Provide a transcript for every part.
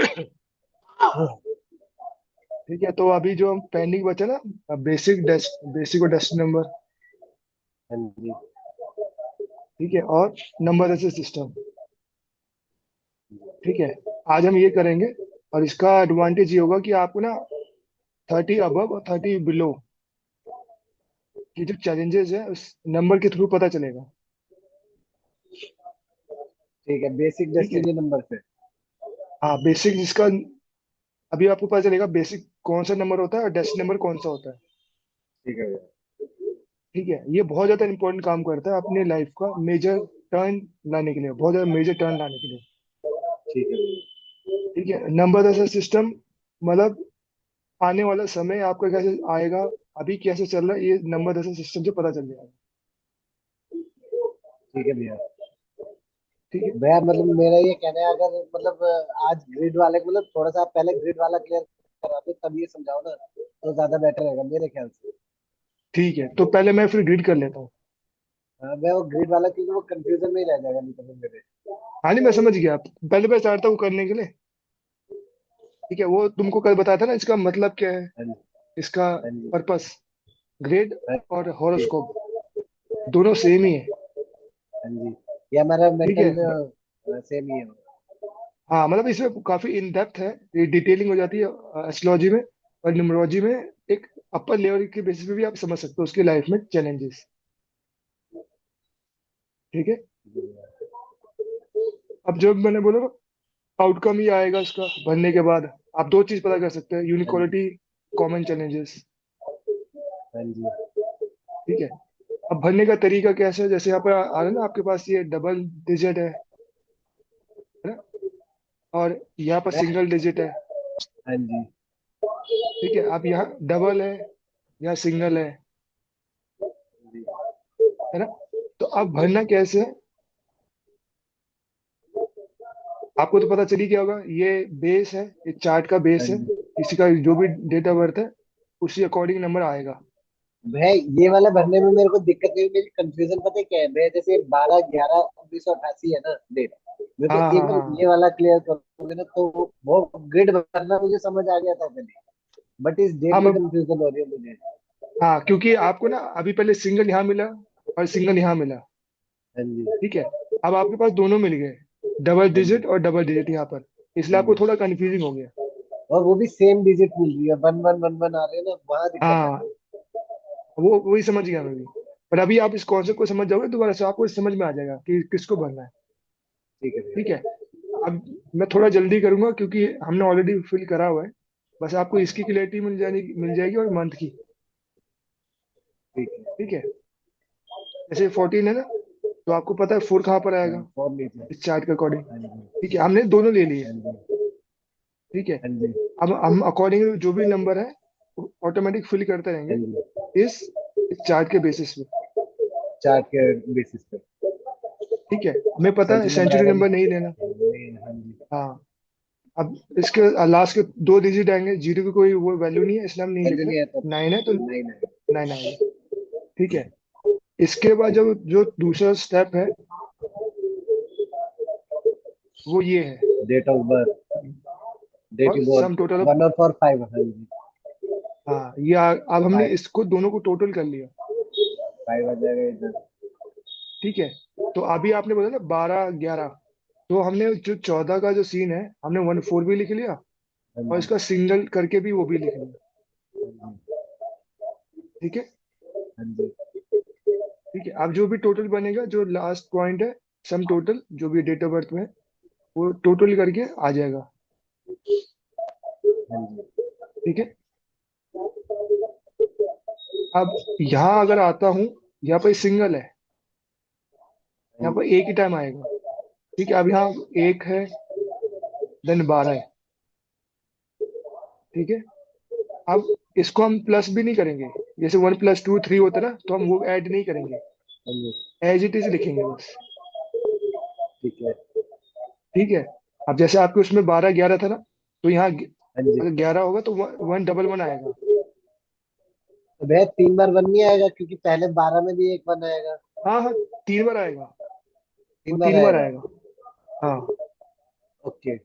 ठीक है, तो अभी जो हम पेंडिंग बचा ना, बेसिक और डेस्टिनी नंबर। हाँ जी। ठीक है, और नंबर ऐसे सिस्टम। ठीक है, आज हम ये करेंगे। और इसका एडवांटेज ये होगा कि आपको ना 30 अबव और 30 बिलो की जो चैलेंजेस है उस नंबर के थ्रू पता चलेगा। ठीक है, बेसिक ठीक है। डेस्टिनी नंबर से। हाँ, बेसिक जिसका अभी आपको पता चलेगा बेसिक कौन सा नंबर होता है और डेसिमल नंबर कौन सा होता है। ठीक है भैया। ठीक है, ये बहुत ज्यादा इंपॉर्टेंट काम करता है अपने लाइफ का मेजर टर्न लाने के लिए, बहुत ज्यादा मेजर टर्न लाने के लिए। ठीक है भैया। ठीक है, नंबर ऐसा सिस्टम मतलब आने वाला समय आपका कैसे आएगा, अभी कैसे चल रहा है, ये नंबर ऐसा सिस्टम से पता चल जाएगा। ठीक है भैया। ठीक है। भैया मतलब मेरा ये कहना है, अगर मतलब आज ग्रिड वाले को मतलब थोड़ा सा आप पहले ग्रिड वाला क्लियर करा दो, तब ये समझाओ ना, तो ज्यादा बेटर रहेगा मेरे ख्याल से। ठीक है, तो पहले मैं फिर ग्रीड कर लेता हूँ। हाँ मैं वो ग्रिड वाला, क्योंकि वो कंफ्यूजन में ही रह जाएगा नहीं तो फिर मेरे। हाँ नहीं, मैं समझ गया, पहले मैं चाहता हूँ करने के लिए। ठीक है, वो तुमको कल बताया था ना इसका मतलब क्या है, हाँ जी। इसका हाँ जी। पर्पस। ग्रेड हाँ और जी। हॉरोस्कोप दोनों सेम ही है। हाँ जी। ये हमारा ठीक मेंटल है। सेम ही है। हाँ मतलब इसमें काफी इन डेप्थ है, ये डिटेलिंग हो जाती है एस्ट्रोलॉजी में। और न्यूमरोलॉजी में एक अपर लेवल के बेसिस पे भी आप समझ सकते हो उसकी लाइफ में चैलेंजेस। ठीक है। अब जो मैंने बोला ना, आउटकम ही आएगा उसका भरने के बाद। आप दो चीज पता कर सकते हैं, हाँ जी। यूनिक्वालिटी, कॉमन चैलेंजेस। हाँ जी। ठीक है। अब भरने का तरीका कैसे है, जैसे यहाँ पर आ रहा है ना आपके पास ये डबल डिजिट है ना, और यहाँ पर मैं- सिंगल डिजिट है। हाँ जी। ठीक है, अब यहाँ डबल है, यहाँ सिंगल है ना। तो अब भरना कैसे है, आपको तो पता चल ही गया होगा, ये बेस है, ये चार्ट का बेस हाँ है। जी। किसी का जो भी डेट ऑफ बर्थ है उसी अकॉर्डिंग नंबर आएगा। भाई ये वाला भरने में मेरे को दिक्कत नहीं हुई, मेरी कंफ्यूजन पता है क्या है भैया, जैसे 12/11/1988 है ना डेट। मेरे हाँ को एक हाँ बार हाँ ये वाला क्लियर करोगे ना, तो वो ग्रिड भरना मुझे समझ आ गया था पहले, बट इस हाँ डेट में मैं कंफ्यूजन हो रही है मुझे। हाँ, क्योंकि आपको ना अभी पहले सिंगल यहाँ मिला और सिंगल यहाँ मिला। हाँ जी। ठीक है, अब आपके पास दोनों मिल गए, डबल हाँ जी। डिजिट और डबल डिजिट यहाँ पर, इसलिए हाँ आपको जी। थोड़ा कंफ्यूजिंग हो गया। और वो भी सेम डिजिट मिल रही है, 1111 आ रहे हैं ना, वहां दिक्कत है। हाँ, वो वही समझ गया मैं भी। पर अभी आप इस कॉन्सेप्ट को समझ जाओगे दोबारा से, आपको समझ में आ जाएगा कि किसको भरना है। ठीक है ठीक भैया। है। अब मैं थोड़ा जल्दी करूंगा क्योंकि हमने ऑलरेडी फिल करा हुआ है। बस आपको इसकी क्लियरिटी मिल जाएगी और मंथ की। ठीक है। ठीक है, जैसे 14 है ना, तो आपको पता है 4 कहाँ पर हाँ आएगा फॉर्म लीजिए। इस चार्ट के अकॉर्डिंग। हाँ जी। ठीक है, हमने दोनों ले लिए। हाँ जी। ठीक है, हाँ जी। अब हम अकॉर्डिंग जो भी नंबर है ऑटोमेटिक फिल करते हाँ रहेंगे जी। इस इस चार्ट के बेसिस पे। चार्ट के बेसिस पे। ठीक है, हमें पता है सेंचुरी नंबर सेंचुरी आएगा नंबर नहीं लेना। नहीं। हाँ जी। हाँ, अब इसके लास्ट के दो डिजिट आएंगे, जीरो की कोई वो वैल्यू नहीं है इसलिए हम नहीं लिख वैल्यू नहीं है तो रहे, 9 है तो नहीं है। 9 आएगा। ठीक है, इसके बाद जो जो दूसरा स्टेप है वो ये है, डेट ऑफ बर्थ। डेट और of sum birth total of. 1 और 4 5। हाँ जी। हाँ, ये अब हमने 5। इसको दोनों को टोटल कर लिया। 5 आ जाएगा इधर। ठीक है, तो अभी आपने बोला ना 12 11, तो हमने जो 14 का जो सीन है हमने 1 4 भी लिख लिया, हाँ और जी। इसका सिंगल करके भी वो भी लिख लिया। हाँ जी। ठीक है। हाँ जी। ठीक है, अब जो भी टोटल बनेगा, जो लास्ट पॉइंट है, सम टोटल जो भी डेट ऑफ बर्थ में है, वो टोटल करके आ जाएगा। हाँ जी। ठीक है, अब यहाँ अगर आता हूँ, यहाँ पर सिंगल है, हाँ यहाँ पर जी। एक ही टाइम आएगा। ठीक है, अब यहाँ एक है, देन 12 है। ठीक है, अब इसको हम प्लस भी नहीं करेंगे, जैसे 1 + 2 3 होता है ना, तो हम वो ऐड नहीं करेंगे, हाँ जी। एज इट इज लिखेंगे बस। ठीक है। ठीक है, अब जैसे आपके उसमें 12 11 था ना, तो यहाँ हाँ जी। अगर 11 होगा तो 1 1 1 आएगा। तो भैया 3 बार 1 नहीं आएगा, क्योंकि पहले 12 में भी एक 1 आएगा। हाँ हाँ, 3 बार आएगा, वो 3 बार 3 बार आएगा। आएगा। हाँ। ओके।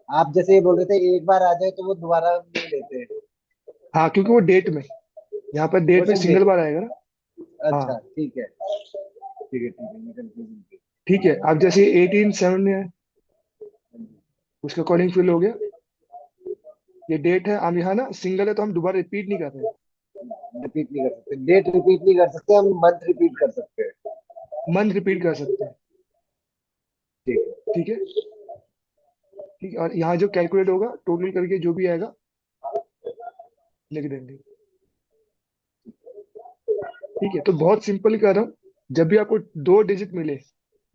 आप जैसे ये बोल रहे थे एक बार आ जाए तो वो दोबारा नहीं लेते। हाँ, क्योंकि वो डेट में, यहाँ पर वो डेट में सिर्फ सिंगल बार आएगा ना। अच्छा हाँ, ठीक है, ठीक है, ठीक है, मैं कंफ्यूजन थी। ठीक है। अब जैसे 18/7 में है, हाँ जी। उसके अकॉर्डिंग फिल हो गया। ये डेट है, हम यहाँ ना सिंगल है तो हम दोबारा रिपीट नहीं कर रहे हैं। रिपीट नहीं कर सकते, डेट रिपीट नहीं कर सकते, हम मंथ रिपीट कर सकते हैं। मंथ रिपीट कर सकते हैं। ठीक है। ठीक है। ठीक है, और यहाँ जो कैलकुलेट होगा टोटल करके जो भी आएगा लिख देंगे। ठीक है, तो बहुत सिंपल कर रहा हूँ। जब भी आपको दो डिजिट मिले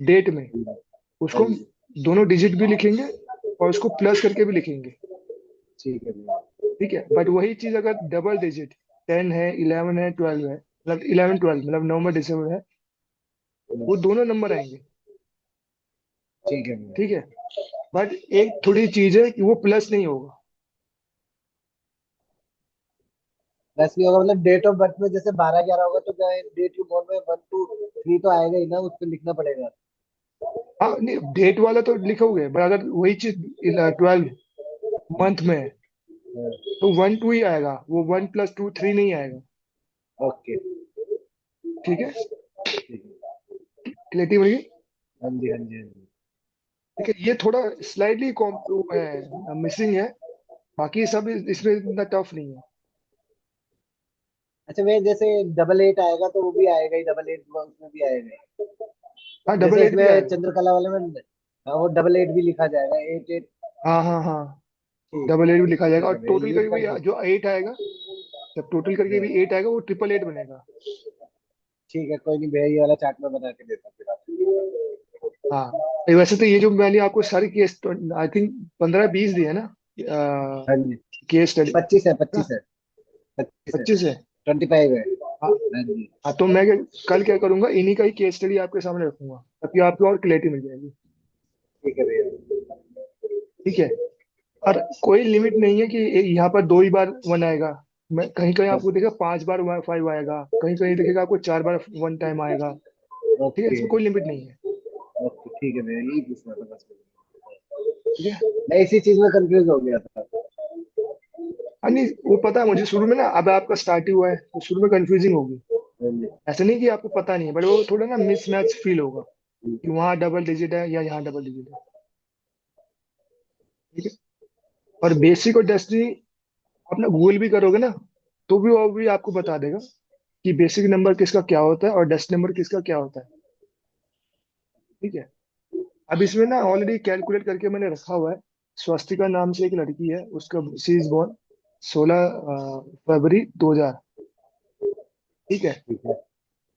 डेट में, हाँ उसको हम जी। दोनों डिजिट भी लिखेंगे और उसको प्लस करके भी लिखेंगे। ठीक है भैया। ठीक है, बट वही चीज अगर डबल डिजिट 10 है, 11 है, 12 है, मतलब 11 12 मतलब नवंबर दिसंबर है, वो दोनों नंबर आएंगे। ठीक है भैया। ठीक है, बट एक थोड़ी चीज है कि वो प्लस नहीं होगा। वैसे नहीं होगा, मतलब डेट ऑफ बर्थ में जैसे 12/11 होगा तो क्या डेट यू बॉर्न में 1 2 3 तो आएगा ही ना, उस पर लिखना पड़ेगा। हाँ, नहीं डेट वाला तो लिखोगे, बट अगर वही चीज 12 मंथ में है हाँ। तो 1 2 ही आएगा, वो 1 + 2 3 नहीं आएगा। ओके। ठीक है, ठीक है। क्लियरिटी मिल गई। हाँ जी, हाँ जी, हाँ जी। ठीक है, ये थोड़ा स्लाइटली है, मिसिंग है। बाकी सब इसमें इतना टफ नहीं है। अच्छा मैं जैसे 88 आएगा तो वो भी आएगा ही, 88 उसमें भी आएगा ही। हाँ, डबल जैसे एट भी इसमें आएगा। चंद्रकला वाले में, हाँ, वो 88 भी लिखा जाएगा, 88। हाँ हाँ हाँ, ठीक डबल है। एट भी लिखा जाएगा, ठीक और है भैया, टोटल ये करके कर दो। भी जो 8 आएगा, जब टोटल करके हाँ, भी 8 आएगा वो 888 बनेगा। ठीक है, कोई नहीं भैया, ये वाला चार्ट मैं बना के देता हूँ फिर आपको। हाँ, वैसे तो ये जो मैंने आपको सारी केस, आई थिंक 15 20 दिए है ना, हाँ जी। केस स्टडी 25 है, ना। 25 है, 25 है, 25 है। 25 है। हाँ। हाँ जी। हाँ, तो मैं कल क्या करूंगा, इन्हीं का ही केस स्टडी आपके सामने रखूंगा ताकि आपको और क्लैरिटी मिल जाएगी। ठीक है भैया। ठीक है, और कोई लिमिट नहीं है कि यहाँ पर दो ही बार वन आएगा। मैं कहीं कहीं हाँ, आपको देखा 5 बार 5 आएगा, कहीं कहीं देखेगा आपको 4 बार वन टाइम आएगा। ठीक है, ओके। इसमें कोई लिमिट नहीं है। ओके ठीक है भैया, यही पूछना था बस। ठीक है। मैं इसी चीज में कंफ्यूज हो गया था। हाँ, नहीं वो पता है मुझे शुरू में ना, अब आपका स्टार्ट ही हुआ है तो शुरू में कंफ्यूजिंग होगी। हाँ जी। ऐसा नहीं कि आपको पता नहीं है, बट वो थोड़ा ना मिसमैच फील होगा कि वहाँ डबल डिजिट है या यहाँ डबल डिजिट है। ठीक है, और बेसिक और डेस्टिनी अपना गूगल भी करोगे ना, तो भी वो भी आपको बता देगा कि बेसिक नंबर किसका क्या होता है और डेस्ट नंबर किसका क्या होता है। ठीक है, अब इसमें ना ऑलरेडी कैलकुलेट करके मैंने रखा हुआ है। स्वस्तिका नाम से एक लड़की है, उसका सी इज बॉर्न 16 फरवरी 2000। ठीक है, ठीक है।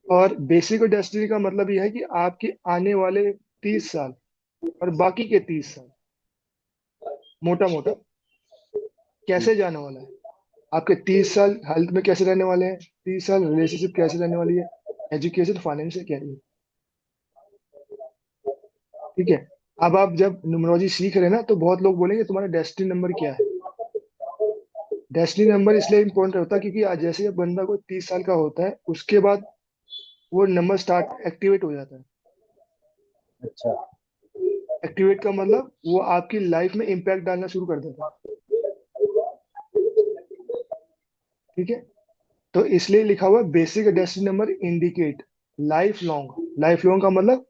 और बेसिक और डेस्टिनी का मतलब यह है कि आपके आने वाले 30 साल और बाकी के 30 साल मोटा मोटा कैसे जाने वाला है। आपके 30 साल हेल्थ में कैसे रहने वाले हैं, 30 साल रिलेशनशिप कैसे रहने वाली है, एजुकेशन फाइनेंस क्या है। ठीक है, अब आप जब न्यूमरोलॉजी सीख रहे हैं ना, तो बहुत लोग बोलेंगे तुम्हारा डेस्टिनी नंबर क्या है। डेस्टिनी नंबर इसलिए इंपॉर्टेंट होता है क्योंकि आज जैसे ही बंदा को 30 साल का होता है उसके बाद वो नंबर स्टार्ट एक्टिवेट हो जाता है। अच्छा। एक्टिवेट का मतलब वो आपकी लाइफ में इम्पैक्ट डालना शुरू कर देता है। ठीक है, तो इसलिए लिखा हुआ basic destiny number indicate life long. Life long का मतलब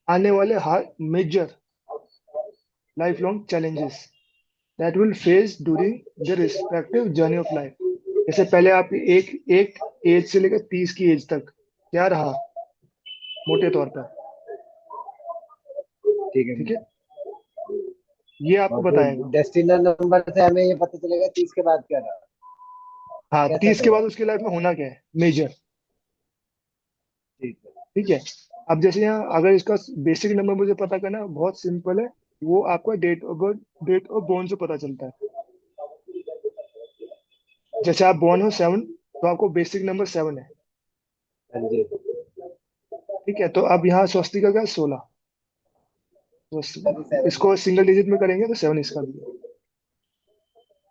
आने वाले हर major life long challenges that will face during the respective journey of life. जैसे पहले आपकी एक एक एज से लेकर 30 की एज तक क्या रहा, मोटे तौर पर। ठीक है ठीक भैया। है, ये आपको और फिर बताएगा। डेस्टिनेशन नंबर से हमें ये पता चलेगा 30 के बाद क्या रहा, हाँ, क्या 30 सेट के होगा। बाद उसकी लाइफ में होना क्या है मेजर। ठीक है। ठीक है, अब जैसे यहाँ अगर इसका बेसिक नंबर मुझे पता करना है, बहुत सिंपल है। वो आपका date of birth, date of born से पता चलता है। जैसे आप बॉर्न हो 7, तो आपको बेसिक नंबर 7 है। हाँ जी। ठीक है, तो अब यहाँ स्वस्तिका का 16, तो सभी 7 है। इसको सिंगल डिजिट में करेंगे तो 7 इसका भी है।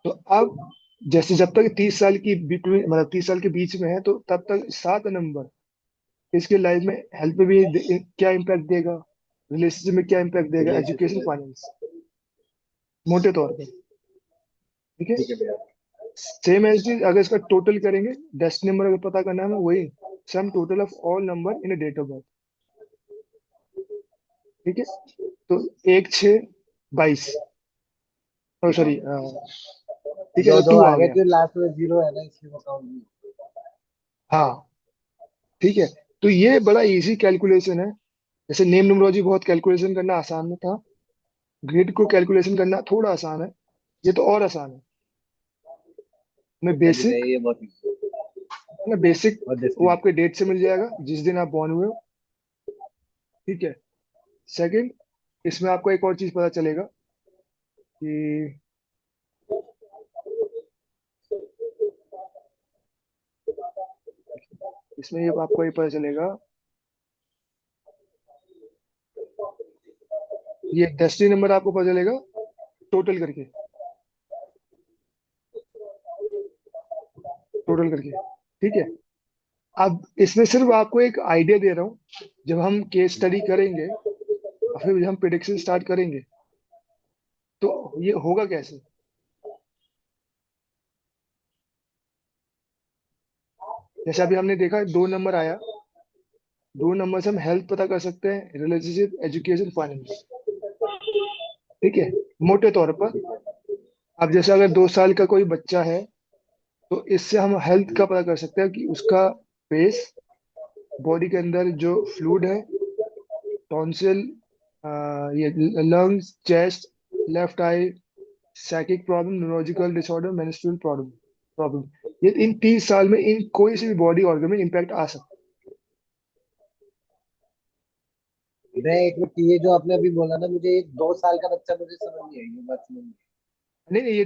तो अब जैसे जब तक 30 साल की बिटवीन, मतलब 30 साल के बीच में है, तो तब तक 7 नंबर इसके लाइफ में हेल्थ पे भी क्या इम्पैक्ट देगा, रिलेशनशिप में क्या इम्पैक्ट देगा, रिलेशनशिप एजुकेशन में। फाइनेंस। मोटे तौर पे। ठीक है। ठीक है भैया। सेम एज चीज अगर इसका टोटल करेंगे, डेस्टिनी नंबर अगर पता करना है हमें, वही sum total of all number in date of birth. ठीक है। तो 1 6 22, सॉरी, ठीक है, दो तो दो 2 आ आ गया गया। क्यों, लास्ट में जीरो है ना, इसलिए वो काउंट नहीं। हाँ। ठीक है। तो ये बड़ा इजी कैलकुलेशन है। जैसे नेम न्यूमरोलॉजी बहुत कैलकुलेशन करना आसान था, ग्रिड को कैलकुलेशन करना थोड़ा आसान है, ये तो और आसान है। मैं चलिए भैया, बेसिक, ये बहुत easy ना बेसिक, और वो डेस्टिनी। आपके डेट से मिल जाएगा जिस दिन आप बॉर्न हुए हो। ठीक है। सेकंड, इसमें आपको एक और चीज पता चलेगा कि इसमें ये आपको ये पता चलेगा, ये डेस्टिनी नंबर आपको पता चलेगा टोटल करके, टोटल करके। ठीक है। अब इसमें सिर्फ आपको एक आइडिया दे रहा हूँ, जब हम केस स्टडी करेंगे और फिर जब हम प्रिडिक्शन स्टार्ट करेंगे तो ये होगा कैसे। जैसे अभी हमने देखा 2 नंबर आया, 2 नंबर से हम हेल्थ पता कर सकते हैं, रिलेशनशिप, एजुकेशन, फाइनेंस। ठीक है, मोटे तौर पर। अब जैसे अगर 2 साल का कोई बच्चा है, तो इससे हम हेल्थ का पता कर सकते हैं कि उसका फेस, बॉडी के अंदर जो फ्लूइड है, टॉन्सिल, ये lungs, chest, left eye, psychic problem, neurological disorder, menstrual problem problem, ये इन 30 साल में इन कोई से भी बॉडी ऑर्गन में इम्पैक्ट आ सकता भैया एक मिनट, ये जो आपने अभी बोला ना, मुझे एक 2 साल का बच्चा, मुझे समझ नहीं आई ये बात, समझ नहीं है। नहीं नहीं, ये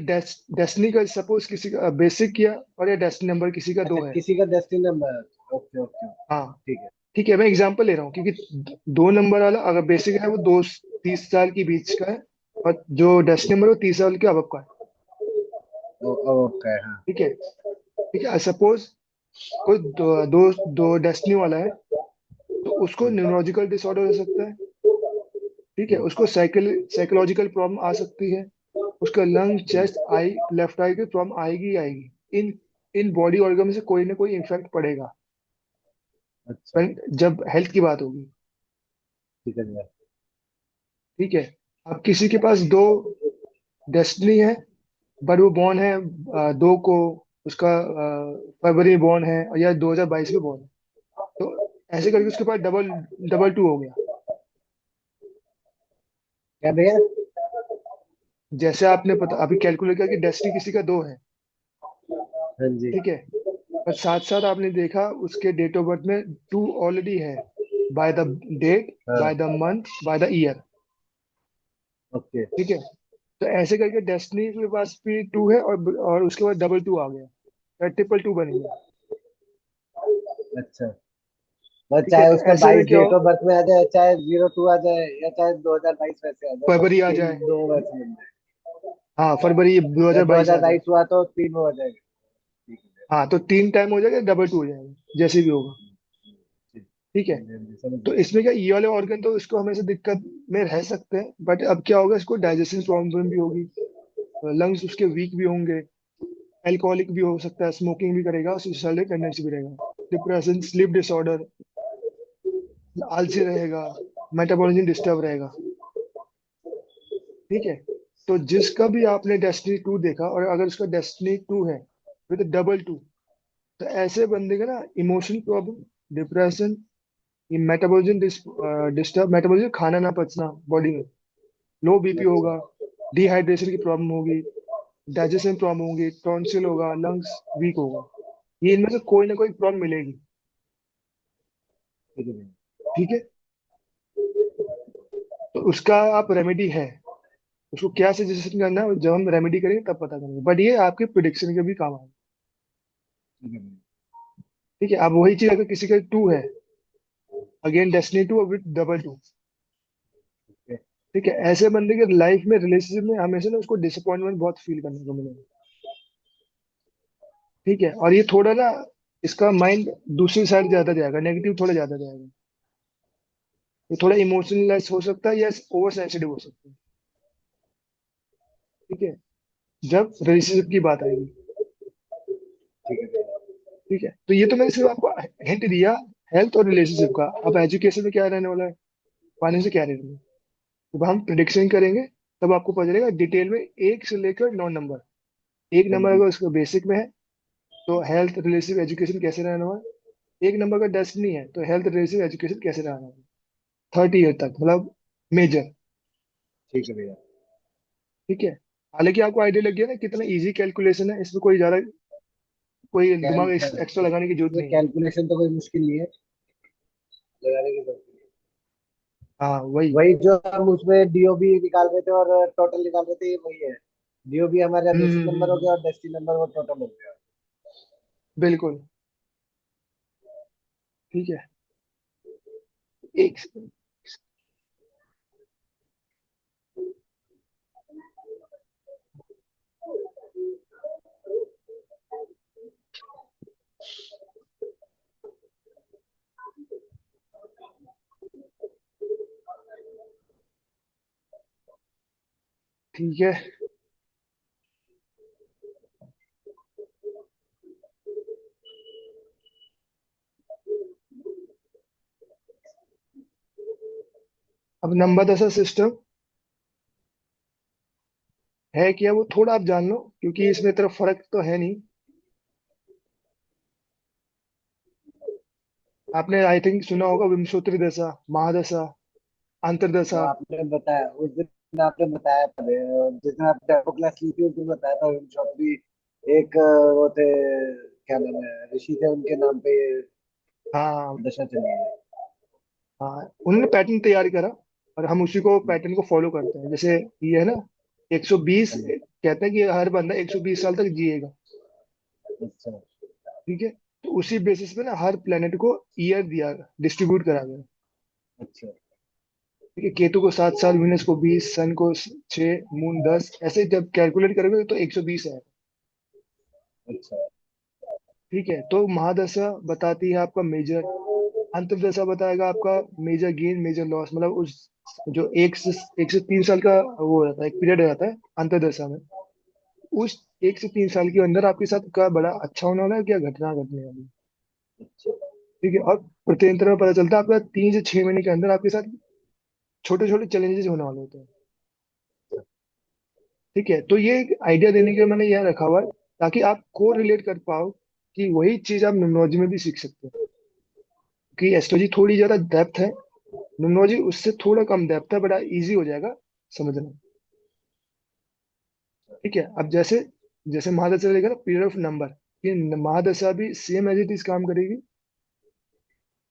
डेस्टिनी का सपोज किसी का बेसिक किया, और ये डेस्टिनी नंबर किसी का आई। अच्छा, 2 है। किसी का डेस्टिनी नंबर। Okay okay. हाँ। ठीक है। ठीक है, मैं एग्जांपल ले रहा हूँ, क्योंकि 2 नंबर वाला अगर बेसिक है वो दो 30 साल के बीच का है, और जो डेस्टिनी नंबर वो 30 साल के अब का है। ओके हाँ। ठीक है। ठीक है, सपोज कोई दो डेस्टिनी वाला है, तो उसको हम्म, न्यूरोलॉजिकल डिसऑर्डर हो सकता है। ठीक है, हम्म, उसको साइकोलॉजिकल प्रॉब्लम आ सकती है, उसका लंग, हम्म, चेस्ट, आई, लेफ्ट आई की प्रॉब्लम आएगी ही आएगी। इन इन बॉडी ऑर्गन में से कोई ना कोई इफेक्ट पड़ेगा, अच्छा। पर जब हेल्थ की बात होगी। ठीक है भैया। ठीक है। अब किसी के पास 2 डेस्टिनी है, बट वो बॉर्न है 2 को, उसका फरवरी में बॉर्न है, या 2022 में बॉर्न है, तो ऐसे करके उसके पास डबल डबल 2 हो गया। क्या भैया? जैसे आपने पता अभी कैलकुलेट किया कि डेस्टिनी किसी का 2 है। हाँ जी। ठीक है। पर साथ साथ आपने देखा उसके डेट ऑफ बर्थ में 2 ऑलरेडी है, बाय द डेट, बाय हाँ। The month, by the year. Okay. ठीक है। तो ऐसे करके डेस्टिनी के पास भी 2 है, और उसके बाद डबल 2 आ गया, ट्रिपल 2 बन गया। अच्छा, बस ठीक है। चाहे तो उसका ऐसे में 22 क्या डेट हो, ऑफ बर्थ में आ जाए, चाहे 02 आ जाए, या चाहे 2022 वैसे आ जाए, बस फरवरी आ तीन जाए, दो वैसे मिल जाए। हाँ फरवरी या 2022 आ जाए। 2022 हुआ तो 3 वो आ जाएगा। ठीक है। हाँ, तो 3 टाइम हो जाएगा, डबल 2 हो जाएगा, जैसे भी होगा। ठीक। ठीक है। हाँ जी, हाँ जी, समझ तो गया। इसमें क्या, ये वाले ऑर्गन तो इसको हमेशा दिक्कत में रह सकते हैं, बट अब क्या होगा, इसको डाइजेशन प्रॉब्लम भी होगी, लंग्स उसके वीक भी होंगे, अल्कोहलिक भी हो सकता है, स्मोकिंग भी करेगा, सुसाइडल टेंडेंसी भी रहेगा, डिप्रेशन, स्लीप डिसऑर्डर, आलसी रहेगा, मेटाबॉलिज्म डिस्टर्ब रहेगा। ठीक है। तो जिसका भी आपने डेस्टिनी 2 देखा, और अगर उसका डेस्टिनी 2 है विद डबल 2, तो ऐसे बंदे का ना इमोशनल प्रॉब्लम, डिप्रेशन, ये मेटाबॉलिज्म डिस्टर्ब, मेटाबॉलिज्म, खाना ना पचना बॉडी में, लो बीपी अच्छा। होगा, डिहाइड्रेशन की प्रॉब्लम होगी, डाइजेशन प्रॉब्लम होगी, टॉन्सिल होगा, लंग्स वीक होगा, ये इनमें से कोई ना कोई प्रॉब्लम मिलेगी। ठीक है भैया। ठीक है। तो उसका आप रेमेडी है, उसको क्या सजेशन करना है, जब हम रेमेडी करेंगे तब पता करेंगे, बट ये आपके प्रिडिक्शन के भी काम आएगा। ठीक है भैया। ठीक है। अब वही चीज अगर किसी का 2 है, again destiny 2 with double 2। Okay. ठीक है, ऐसे बंदे के लाइफ में, रिलेशनशिप में हमेशा ना उसको डिसअपॉइंटमेंट बहुत फील करने को मिलेगा। ठीक है। और ये थोड़ा ना, इसका माइंड दूसरी साइड ज्यादा जाएगा, नेगेटिव थोड़ा ज्यादा जाएगा, ये थोड़ा इमोशनलेस हो सकता है, या ओवर सेंसिटिव हो सकता है। ठीक है, जब रिलेशनशिप की बात आएगी। ठीक है भैया। ठीक है, तो ये तो मैंने सिर्फ आपको हिंट दिया हेल्थ और रिलेशनशिप का। अब एजुकेशन में क्या रहने वाला है, फाइनेंस में क्या रहने वाला है, जब हम प्रिडिक्शन करेंगे तब आपको पता चलेगा डिटेल में, एक से लेकर 9 नंबर। एक हाँ नंबर जी। अगर उसका बेसिक में है तो हेल्थ रिलेशन एजुकेशन कैसे रहने वाला है। एक नंबर का डेस्टिनी है तो हेल्थ रिलेशन एजुकेशन कैसे रहने वाला है, 30 ईयर तक, मतलब मेजर। ठीक है भैया। ठीक है, हालांकि आपको आइडिया लग गया ना कितना इजी कैलकुलेशन है, इसमें कोई ज्यादा कोई दिमाग एक्स्ट्रा लगाने की जरूरत इसमें नहीं है। कैलकुलेशन तो कोई मुश्किल नहीं है लगाने की जरूरत नहीं है। हाँ वही। वही जो हम उसमें डीओबी निकाल रहे थे और टोटल निकाल रहे थे, ये वही है। डीओबी हमारा बेसिक नंबर हो गया और डेस्टिनी नंबर वो टोटल हो गया। बिल्कुल। ठीक है, एक सेकंड। ठीक है, अब नंबर दशा सिस्टम है क्या वो थोड़ा आप जान लो, क्योंकि इसमें तरफ फर्क तो है नहीं। आपने आई थिंक सुना होगा विंशोत्तरी दशा, महादशा, वो अंतरदशा। आपने बताया उस दिन, आपने बताया था जिस दिन आप डेमो क्लास ली थी उस दिन बताया था शॉपी। एक वो थे, क्या नाम है, ऋषि थे, उनके नाम पे ये हाँ दशा चली है। हाँ, उन्होंने पैटर्न तैयार करा और हम उसी को पैटर्न को फॉलो करते हैं। जैसे ये है ना, 120 हाँ जी। कहते हैं कि हर बंदा 120 साल तक जिएगा। अच्छा। ठीक है, तो उसी बेसिस पे ना हर प्लेनेट को ईयर दिया, डिस्ट्रीब्यूट करा गया। अच्छा। ठीक है, केतु को 7 साल, विनस को 20, सन को 6, मून 10, ऐसे जब कैलकुलेट करोगे तो 120 है। अच्छा। ठीक है, तो महादशा बताती है आपका मेजर, अंतर्दशा बताएगा आपका मेजर गेन मेजर लॉस, मतलब उस जो 1 से 3 साल का वो रहता है, एक पीरियड रहता है अंतर्दशा में। उस 1 से 3 साल के अंदर आपके साथ क्या बड़ा अच्छा होने वाला है, क्या घटना घटने वाली है। अच्छा। ठीक है, और प्रत्यंतर में पता चलता है आपका 3 से 6 महीने के अंदर आपके साथ छोटे छोटे चैलेंजेस होने वाले होते हैं। ठीक है, तो ये एक आइडिया देने के लिए मैंने यह रखा हुआ है, ताकि आप को रिलेट कर पाओ कि वही चीज आप न्यूमरोलॉजी में भी सीख सकते हो। कि एस्ट्रोलॉजी थोड़ी ज्यादा डेप्थ है, न्यूमरोलॉजी उससे थोड़ा कम डेप्थ है, बड़ा इजी हो जाएगा समझना। ठीक है, अब जैसे जैसे महादशा रहेगा ना पीरियड ऑफ नंबर, ये महादशा भी सेम एज इट इज काम करेगी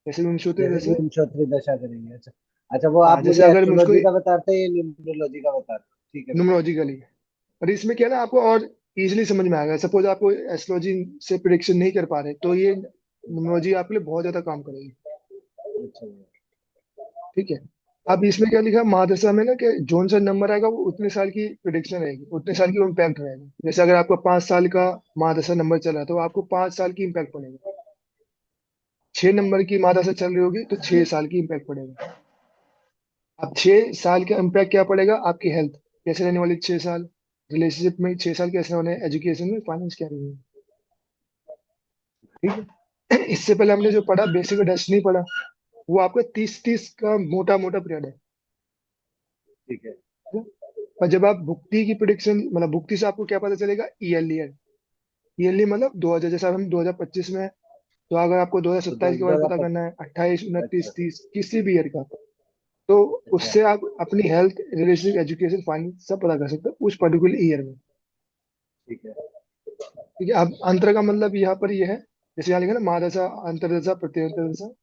जैसे विंशोत्तरी जैसे दशा है। विंशोत्तरी दशा करेंगे। अच्छा। अच्छा, वो हाँ, आप जैसे मुझे अगर मुझको एस्ट्रोलॉजी का बता रहे थे, ये न्यूमरोलॉजी का बता रहे हो। ठीक है भैया। न्यूमरोलॉजिकली, और इसमें क्या है ना, आपको और इजीली समझ में आएगा। सपोज आपको एस्ट्रोलॉजी से प्रिडिक्शन नहीं कर पा रहे तो ये न्यूमरोलॉजी आपके लिए बहुत ज्यादा काम करेगी। अच्छा भैया। ठीक है, अब इसमें क्या लिखा है महादशा में ना, कि जोन सा नंबर आएगा वो उतने साल की प्रिडिक्शन रहेगी, उतने साल की इम्पैक्ट रहेगा। जैसे अगर आपका 5 साल का महादशा नंबर चल रहा है तो आपको 5 साल की इम्पैक्ट पड़ेगा। 6 नंबर की महादशा चल रही होगी तो 6 साल की इम्पैक्ट पड़ेगा। अब 6 साल का इम्पैक्ट क्या पड़ेगा, आपकी हेल्थ कैसे रहने वाली 6 साल, रिलेशनशिप में 6 साल कैसे होने, एजुकेशन में, फाइनेंस क्या रहेगी। ठीक है, इससे पहले हमने जो पढ़ा बेसिक और डेस्टिनी पढ़ा, वो आपका 30-30 का मोटा मोटा पीरियड है। ठीक है। और जब आप भुक्ति की प्रिडिक्शन, मतलब भुक्ति से आपको क्या पता चलेगा, ईयरली है। ईयरली मतलब 2000, जैसे अब हम 2025 में हैं, तो अगर आपको तो दो 2027 के दो बारे में हजार पता करना पच्चीस है, 28, अच्छा। 29, 30, किसी भी ईयर का, तो अच्छा। उससे आप अपनी हेल्थ, रिलेशनशिप, एजुकेशन, फाइनेंस सब पता कर सकते हो उस पर्टिकुलर ईयर में। ठीक है। ठीक है, अब अंतर का मतलब यहाँ पर ये है, जैसे यहाँ लिखा ना महादशा, अंतरदशा, प्रत्यंतरदशा। हाँ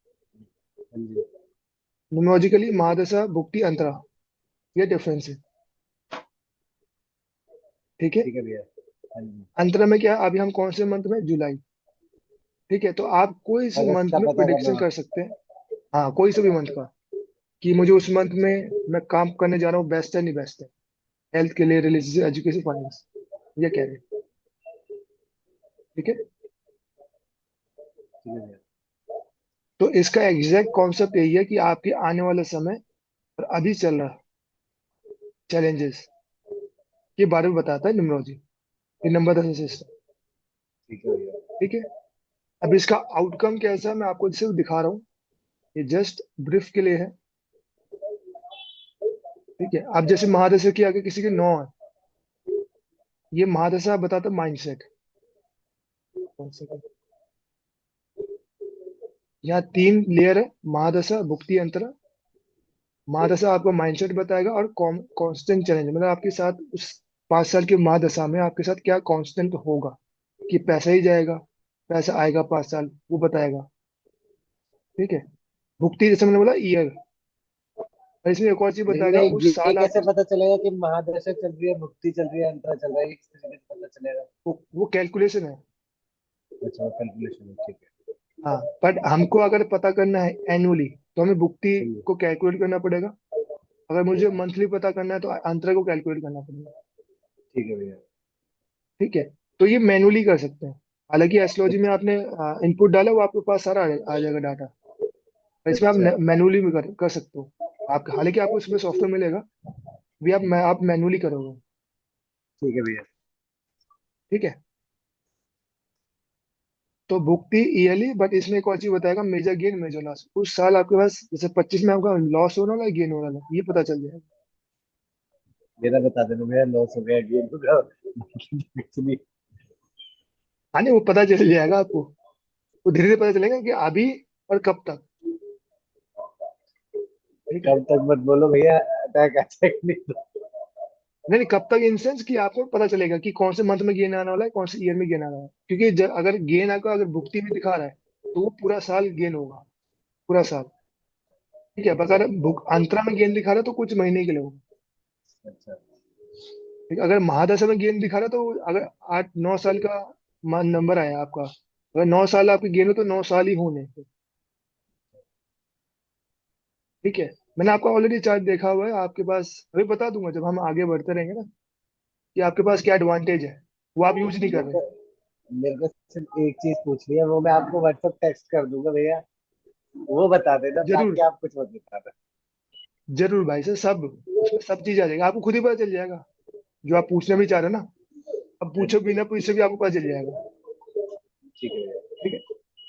जी। न्यूमरोलॉजिकली महादशा, भुक्ति, अंतरा, ये डिफरेंस है। ठीक है, ठीक है भैया। हाँ जी। अंतरा में क्या है, अभी हम कौन से मंथ में, जुलाई। ठीक है, तो आप कोई से अगस्त मंथ का में पता करना प्रिडिक्शन हो। कर सकते हैं। हाँ, कोई से भी मंथ का, कि मुझे उस मंथ में मैं काम करने जा रहा हूँ, बेस्ट है नहीं बेस्ट है, हेल्थ के लिए, रिलेशनशिप, एजुकेशन, फाइनेंस, ये कह रहे हैं। ठीक है, ठीक है भैया। तो इसका एग्जैक्ट कॉन्सेप्ट यही है कि आपके आने वाला समय और अभी चल रहा चैलेंजेस के बारे में बताता है न्यूमरोलॉजी, ये नंबर सिस्टम। ठीक है भैया। ठीक है। अब इसका आउटकम कैसा है मैं आपको सिर्फ दिखा रहा हूँ, ये जस्ट ब्रीफ के लिए है। ठीक है। अब जैसे महादशा की आगे किसी के 9 है, ये महादशा बताता है माइंडसेट। यहाँ 3 लेयर है, महादशा, भुक्ति, अंतरा। महादशा आपको माइंडसेट बताएगा और कांस्टेंट चैलेंज, मतलब आपके साथ उस 5 साल की महादशा में आपके साथ क्या कांस्टेंट होगा, कि पैसा ही जाएगा, पैसा आएगा 5 साल, वो बताएगा। ठीक है। भुक्ति जैसे मैंने बोला ईयर, और इसमें एक और चीज लेकिन बताएगा भाई उस ये साल कैसे आपके। पता चलेगा कि महादशा चल रही है, भुक्ति चल रही है, अंतरा चल रहा है, किस तरीके से पता चलेगा? वो कैलकुलेशन है। अच्छा, कैलकुलेशन है, ठीक है। हाँ, बट हमको अगर पता करना है एनुअली, तो हमें भुक्ति हम्म, को कैलकुलेट करना पड़ेगा। अगर मुझे मंथली पता करना है तो अंतरा को कैलकुलेट करना पड़ेगा। ठीक है भैया। ठीक है। तो ये मैनुअली कर सकते हैं। हालांकि एस्ट्रोलॉजी में अच्छा। आपने इनपुट डाला, वो आपके पास सारा आ जाएगा डाटा। और इसमें आप अच्छा। मैनुअली भी कर सकते हो। आप हालांकि आपको इसमें सॉफ्टवेयर मिलेगा, भी आप मैनुअली करोगे। ठीक है भैया। ठीक है। तो भुक्ति ईयरली, बट इसमें एक और चीज बताएगा, मेजर गेन मेजर लॉस। उस साल आपके पास जैसे 25 में आपका लॉस होने वाला है, गेन होने वाला है, ये पता चल जाएगा। मेरा बता देना भैया, लॉस हो गया, गेन होगा। एक्चुअली। हाँ नहीं, वो पता चल जाएगा आपको। वो धीरे धीरे पता चलेगा कि अभी और कब तक। ठीक है। कब तक मत बोलो भैया, अटैक अटैक नहीं तो। नहीं नहीं, कब तक इन सेंस कि आपको पता चलेगा कि कौन से मंथ में गेन आने वाला है, कौन से ईयर में गेन आने वाला है। क्योंकि अगर गेन आपका अगर भुक्ति में दिखा रहा है, तो वो पूरा साल गेन होगा, पूरा साल। ठीक है। अच्छा। अगर अंतरा में गेन दिखा रहा है तो कुछ महीने के लिए होगा। अच्छा। ठीक है। अगर महादशा में गेन दिखा रहा है तो अगर 8-9 साल का नंबर आया आपका, अगर 9 साल आपके गेन हो तो 9 साल ही होने। ठीक है। मैंने आपका ऑलरेडी चार्ट देखा हुआ है आपके पास, अभी बता दूंगा जब हम आगे बढ़ते रहेंगे ना, कि आपके पास क्या एडवांटेज है, वो आप यूज नहीं कर मेरे रहे। को मेरे को सिर्फ एक चीज पूछनी है, वो मैं आपको व्हाट्सएप टेक्स्ट कर दूंगा भैया। वो बता देना, जरूर, बाकी आप कुछ मत बताना। जरूर भाई सर, सब उसमें सब चीज आ जाएगा, आपको खुद ही पता चल जाएगा। जो आप पूछना भी चाह रहे हो ना, अब हाँ पूछो जी। भी ना पूछे भी आपको पता चल जाएगा। ठीक है भैया। ठीक है।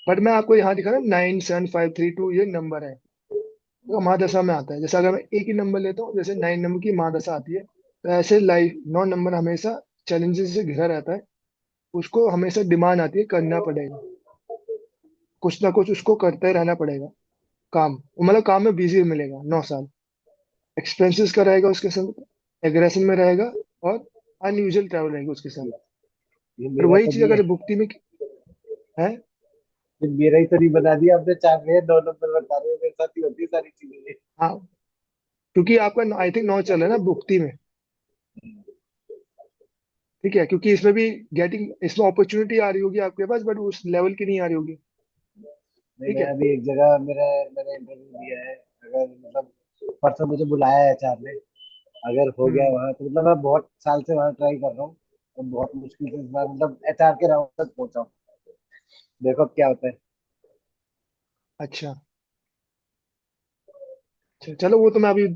बट मैं आपको यहाँ दिखा रहा हूँ 97532, ये नंबर है, तो महादशा में आता है। जैसे अगर मैं एक ही नंबर लेता हूँ, जैसे 9 नंबर की महादशा आती है, तो ऐसे लाइफ 9 नंबर हमेशा चैलेंजेस से घिरा रहता है। उसको हमेशा डिमांड आती है, करना पड़ेगा, कुछ ना कुछ उसको करते रहना पड़ेगा। काम, मतलब काम में बिजी मिलेगा 9 साल। एक्सपेंसेस का रहेगा उसके साथ, एग्रेशन में रहेगा, और अनयूजुअल ट्रैवल रहेगा उसके साथ। ये और मेरा वही तो चीज नहीं है। अगर भुक्ति में है। ये मेरा ही तो नहीं बता दिया आपने, 4 भैया 2 नंबर बता रहे हो, मेरे साथ ही होती है सारी चीजें ये। हाँ, क्योंकि आपका आई थिंक 9 चल रहा है ना भुक्ति में। ठीक है। क्योंकि इसमें भी गेटिंग, इसमें अपॉर्चुनिटी आ रही होगी आपके पास, बट उस लेवल की नहीं आ रही होगी। नहीं, ठीक मैं है। अभी एक जगह मैंने इंटरव्यू दिया है। अगर मतलब परसों मुझे बुलाया है एचआर ने। अगर हो गया हम्म। वहां तो मतलब मैं बहुत साल से वहां ट्राई कर रहा हूँ। और बहुत मुश्किल से इस बार मतलब एचआर के राउंड तक पहुंचा हूँ। देखो अब क्या होता है। अच्छा। अच्छा, चलो वो तो मैं अभी,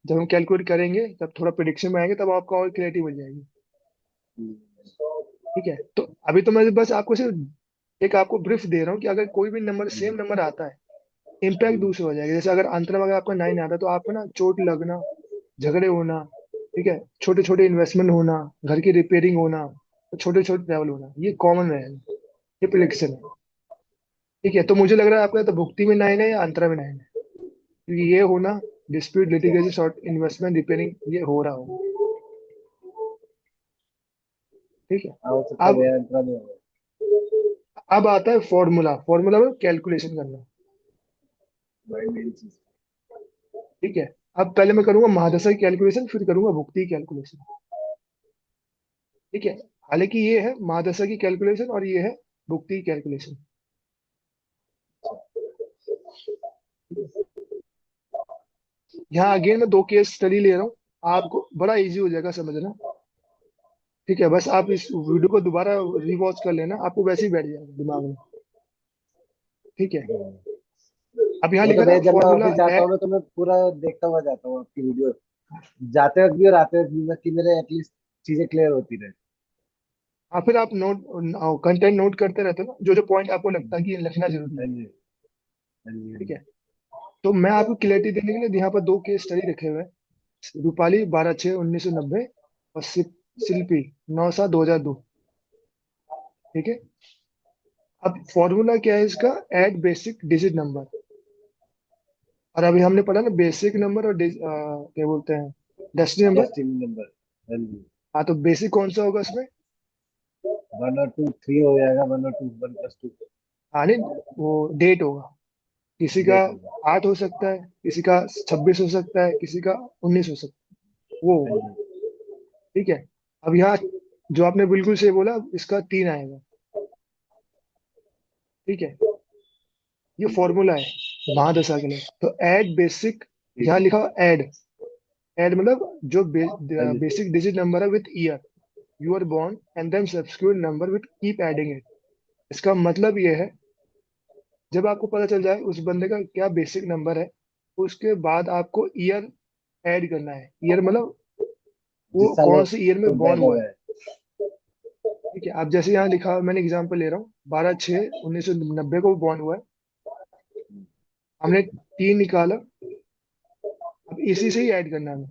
जब हम कैलकुलेट करेंगे तब थोड़ा प्रिडिक्शन में आएंगे, तब आपको और क्लियरिटी मिल जाएगी। हम्म, ठीक है। तो अभी तो मैं बस आपको सिर्फ एक आपको ब्रीफ दे रहा हूँ कि अगर कोई भी नंबर सेम नंबर आता है, इम्पैक्ट हम्म, दूसरा हो जाएगा। जैसे अगर अंतर में अगर आपका 9 आता है, तो आपको ना चोट लगना, झगड़े होना, ठीक है, छोटे छोटे इन्वेस्टमेंट होना, घर की रिपेयरिंग होना, छोटे छोटे ट्रैवल होना, ये कॉमन रहेगा। ये प्रिडिक्शन है। ठीक है। तो मुझे लग रहा है आपका तो भुक्ति में 9 है या अंतरा में 9 है, क्योंकि ये होना, dispute, litigation, short investment, repairing, ये हो रहा हो। ठीक है। हाँ, हो सकता है अब भैया, इतना नहीं होगा। अब आता है फॉर्मूला, फॉर्मूला में कैलकुलेशन करना। भाई मेन चीज। ठीक है। अब पहले मैं करूंगा महादशा की कैलकुलेशन, फिर करूंगा भुक्ति की कैलकुलेशन। ठीक है। हालांकि ये है महादशा की कैलकुलेशन और ये है भुक्ति की कैलकुलेशन। यहाँ अगेन मैं 2 केस स्टडी ले रहा हूँ, आपको बड़ा इजी हो जाएगा समझना। ठीक है। बस आप इस वीडियो को दोबारा रिवॉच कर लेना, आपको वैसे ही बैठ जाएगा दिमाग में। ठीक है। अब यहाँ वो तो लिखा था भैया जब मैं फॉर्मूला ऑफिस जाता है। हूँ ना, तो मैं पूरा देखता हुआ जाता हूँ आपकी वीडियो, जाते वक्त भी और आते वक्त भी, कि मेरे एटलीस्ट चीजें क्लियर होती रहे। हाँ, फिर आप नोट कंटेंट नोट करते रहते हो ना, जो जो पॉइंट आपको लगता है कि ये लिखना जरूरी है। हाँ जी, हाँ जी, हाँ ठीक है। जी। तो मैं आपको क्लियरिटी देने के लिए यहाँ पर दो केस स्टडी रखे हुए हैं। रूपाली 12/6/1990 और शिल्पी 9/7/2002। ठीक है। अब फॉर्मूला क्या है इसका? Add basic digit number. और अभी हमने पढ़ा ना बेसिक नंबर और क्या बोलते हैं, डेस्टिनी नंबर। Destiny number. हाँ जी। हाँ, तो बेसिक कौन सा होगा उसमें? 1 और 2 3 हो जाएगा, 1 और 2 1+2। हाँ नहीं, वो डेट होगा। किसी का डेट होगा। 8 हो सकता है, किसी का 26 हो सकता है, किसी का 19 हो सकता है, वो हाँ होगा। जी। ठीक है। अब यहाँ जो आपने बिल्कुल सही बोला, इसका 3 आएगा। ठीक है। ये फॉर्मूला है महादशा के लिए। तो ऐड बेसिक, ठीक यहाँ है। लिखा हुआ ऐड। ऐड मतलब जो हाँ जी। बेसिक डिजिट नंबर है with year you are born and then subsequent number with keep adding it. इसका मतलब ये है, जब आपको पता चल जाए उस बंदे का क्या बेसिक नंबर है, उसके बाद आपको ईयर ऐड करना है। ईयर मतलब वो जिस साल कौन से ईयर वो में बॉर्न पैदा हुआ हुआ है। है। ठीक है। आप जैसे यहाँ लिखा हुआ, मैंने एग्जांपल ले रहा हूँ, 12/6/1990 को बॉर्न हुआ है। हमने 3 निकाला। अब इसी से ही ऐड करना है हमें।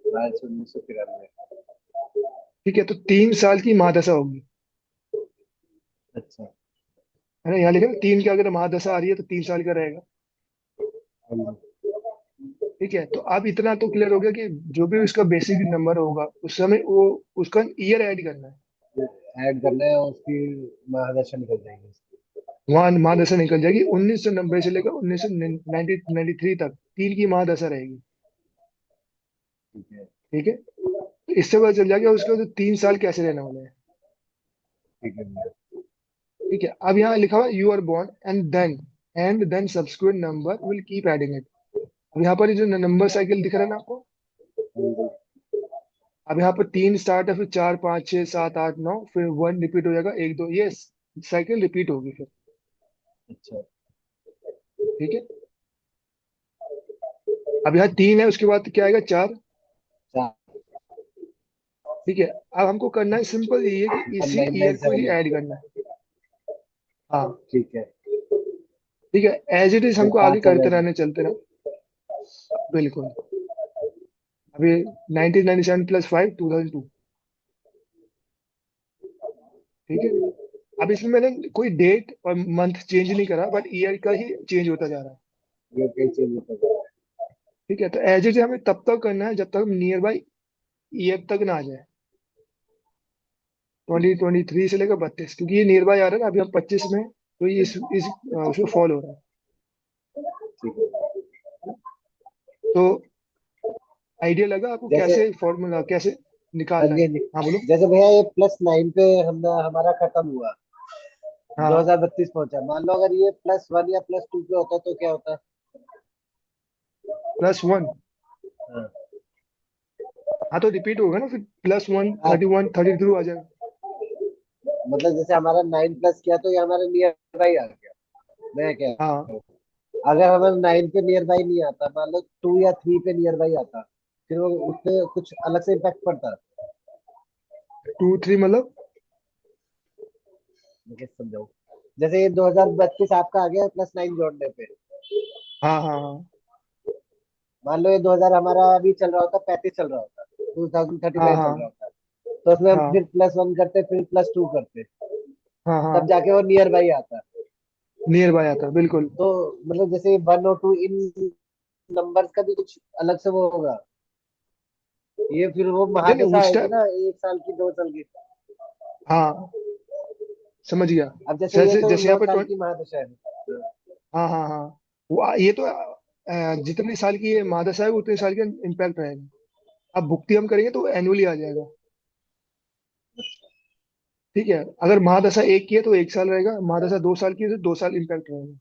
1993। ठीक है। तो 3 साल की महादशा होगी। अच्छा। है ना, यहाँ लिखा है 3 की अगर महादशा आ रही है तो 3 साल का रहेगा। हाँ जी। ठीक है। तो अब इतना तो क्लियर हो गया कि जो भी उसका बेसिक नंबर होगा उस समय वो उसका ईयर ऐड करना है। ऐड करना है, उसकी महादशा निकल जाएगी। वहां महादशा निकल जाएगी। 1990 से लेकर 1993 तक 3 की महादशा रहेगी। ठीक है। ठीक है। तो इससे पता चल जाएगा उसके बाद 3 साल कैसे रहने वाले हैं। ठीक है भैया। ठीक है। अब यहाँ लिखा हुआ you are born and then subsequent number will keep adding it. अब यहाँ पर ये जो नंबर साइकिल दिख रहा है ना आपको, हाँ जी। अब यहाँ पर 3 स्टार्ट है, फिर 4 5 6 7 8 9, फिर 1 रिपीट हो जाएगा, 1 2, ये साइकिल रिपीट होगी फिर। अच्छा। ठीक है। अब यहाँ 3 है, उसके बाद क्या आएगा? 4। चार। ठीक है। अब हमको करना है सिंपल, ये है कि वन इसी नाइन नाइन ईयर को ही सेवन एट ऐड करना है। हाँ। ठीक है। ठीक है। एज इट इज फिर हमको आगे 5 आ करते जाएगा। रहने, चलते रहना। बिल्कुल। अभी 1997 + 5 2002। ठीक है। अब इसमें मैंने कोई डेट और मंथ चेंज नहीं करा, बट ईयर का ही चेंज होता जा रहा है। ये कई चेंज होता जाएगा। ठीक है। तो एज इट इज हमें तब तक करना है जब तक हम नियर बाई ईयर तक ना आ जाए। ठीक 2023 से लेकर 32, क्योंकि ये नियर बाई आ रहा है ना, अभी हम 25 में हैं, तो ये उसमें फॉल हो रहा है। ठीक है। तो आइडिया लगा आपको जैसे, कैसे फॉर्मूला कैसे हाँ निकालना जी, है? हाँ जी। हाँ बोलो। जैसे भैया ये +9 पे हमने हमारा खत्म हुआ, हाँ, 2032 पहुंचा। मान लो अगर ये +1 या +2 पे होता तो क्या होता? +1। हाँ। हाँ, तो रिपीट होगा ना फिर, +1 हाँ, 31 33 आ जाएगा। मतलब जैसे हमारा 9 प्लस किया तो ये हमारा नियर बाई आ गया। मैं क्या, हाँ, अगर हमारा 9 पे नियर बाई नहीं आता, मान लो 2 या 3 पे नियर बाई आता, फिर वो उसपे कुछ अलग से इम्पैक्ट पड़ता। 2 3 मतलब। मैं कैसे समझाऊं? जैसे ये 2032 आपका आ गया +9 जोड़ने पे। हाँ हाँ हाँ मान लो ये 2000 हमारा अभी चल रहा होता, 35 चल रहा होता, हाँ 2035 चल रहा हाँ होता, तो उसमें हम हाँ फिर +1 करते, फिर +2 करते, हाँ तब हाँ। जाके वो नियर बाई आता। नियर बाय आता है, बिल्कुल। तो मतलब जैसे 1 और 2 इन नंबर्स का भी कुछ अलग से वो होगा। ये फिर वो नहीं नहीं, महादशा उस आएगी टाइम। ना, 1 साल की, 2 साल की। हाँ, समझ गया। अब जैसे ये जैसे तो जैसे यहाँ दो पे साल 20। की महादशा है। हाँ हाँ हाँ। ये तो जितने साल की ये मादशा है उतने साल का इम्पैक्ट रहेगा। अब भुगती हम करेंगे तो एनुअली आ जाएगा। ठीक है। अगर महादशा 1 की है तो 1 साल रहेगा, महादशा 2 साल की है तो 2 साल इम्पैक्ट रहेगा।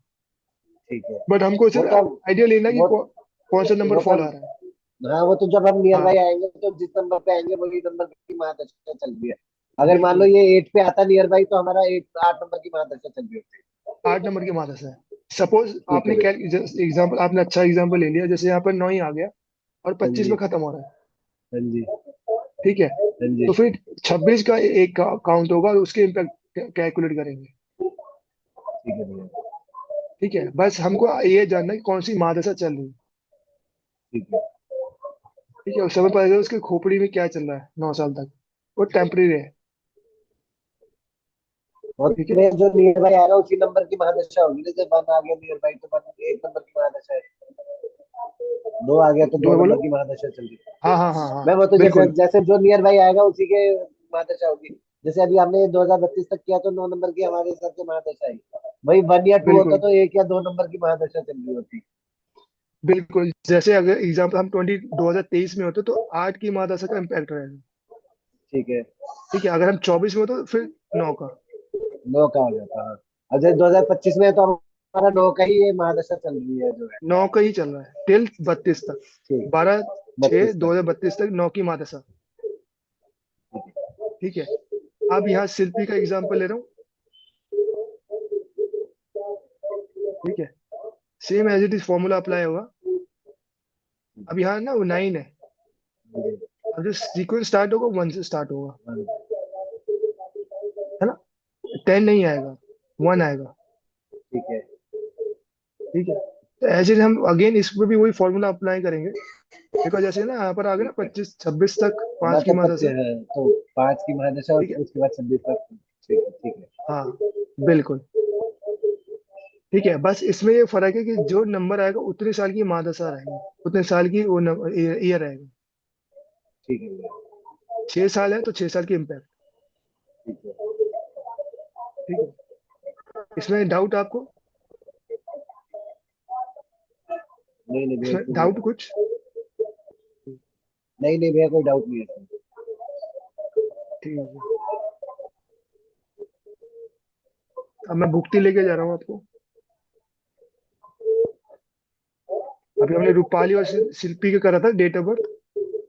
ठीक है। बट हमको वो सिर्फ तो आइडिया लेना है कि वो कौन सा नंबर वो तो फॉल आ रहा है। हाँ, वो तो जब हम नियर हाँ, बाई आएंगे तो जिस नंबर पे आएंगे वही नंबर की महादशा चल रही है। अगर मान लो बिल्कुल। ये 8 पे आता नियर बाई, तो हमारा 8 नंबर की महादशा चल रही होती। 8 नंबर की महादशा है। सपोज ठीक है आपने भाई। क्या एग्जाम्पल, आपने अच्छा एग्जाम्पल ले लिया, जैसे यहाँ पर 9 ही आ गया और हाँ 25 जी। में खत्म हो रहा है। हाँ जी। ठीक है। हाँ जी। तो फिर 26 का एक काउंट होगा और उसके इम्पैक्ट कैलकुलेट करेंगे। ठीक है भैया। ठीक है, बस हमको ये जानना है कि कौन सी महादशा चल रही है। ठीक है। ठीक है, उस समय पता चला उसके खोपड़ी में क्या चल रहा है 9 साल तक। वो टेम्परेरी है। और ठीक है। में जो नियर बाई आएगा उसी नंबर की महादशा होगी, जैसे वन आ गया नियर बाई तो वन एक नंबर की महादशा है, दो आ गया तो दो जो बोलो। नंबर की महादशा चल रही है। हाँ हाँ हाँ हाँ। मैं वो तो जैसे बिल्कुल जैसे जो नियर बाई आएगा उसी के महादशा होगी। जैसे अभी हमने 2032 तक किया तो 9 नंबर की हमारे हिसाब से महादशा आई। वही 1 या 2 होता बिल्कुल तो 1 या 2 नंबर की महादशा चल रही होती। बिल्कुल। जैसे अगर एग्जाम्पल हम 2023 में होते तो 8 की महादशा का इम्पैक्ट रहेगा। ठीक है। ठीक है, अगर हम 24 में होते तो फिर 9 का। 9 का हो जाता है। और जैसे 2025 में है तो हमारा 9 का ही ये महादशा चल रही है जो है। 9 का ही चल रहा है टिल 32 तक। ठीक। 12/6 32 तक। 2032 तक 9 की महादशा। ठीक है। अब यहाँ शिल्पी का एग्जाम्पल ले रहा हूँ। ठीक है, same as it is formula apply होगा। अब यहाँ ना वो 9 है। अब जो सीक्वेंस स्टार्ट होगा 1 से स्टार्ट होगा। है ना। 10 नहीं आएगा, 1 आएगा। ठीक है। ठीक है, तो एज इट हम अगेन इस पे भी वही फॉर्मूला अप्लाई करेंगे। देखो जैसे ना यहाँ पर आ गया ना ठीक है। 25 26 तक 5 की मतलब महादशा। 25 है तो 5 की महादशा और ठीक है। उसके बाद 26 तक। ठीक है। ठीक है। हाँ बिल्कुल। ठीक है, बस इसमें ये फर्क है कि जो नंबर आएगा उतने साल की महादशा रहेगी, उतने साल की वो ईयर रहेगा। ठीक है भैया। 6 साल है तो 6 साल की इम्पैक्ट। ठीक है। ठीक है, इसमें डाउट आपको? नहीं नहीं भैया इसमें क्लियर डाउट है। कुछ? नहीं नहीं भैया कोई डाउट नहीं है इसमें। ठीक है, अब मैं बुकटी लेके जा रहा हूँ आपको। अभी हमने रूपाली और शिल्पी का करा था डेट ऑफ बर्थ।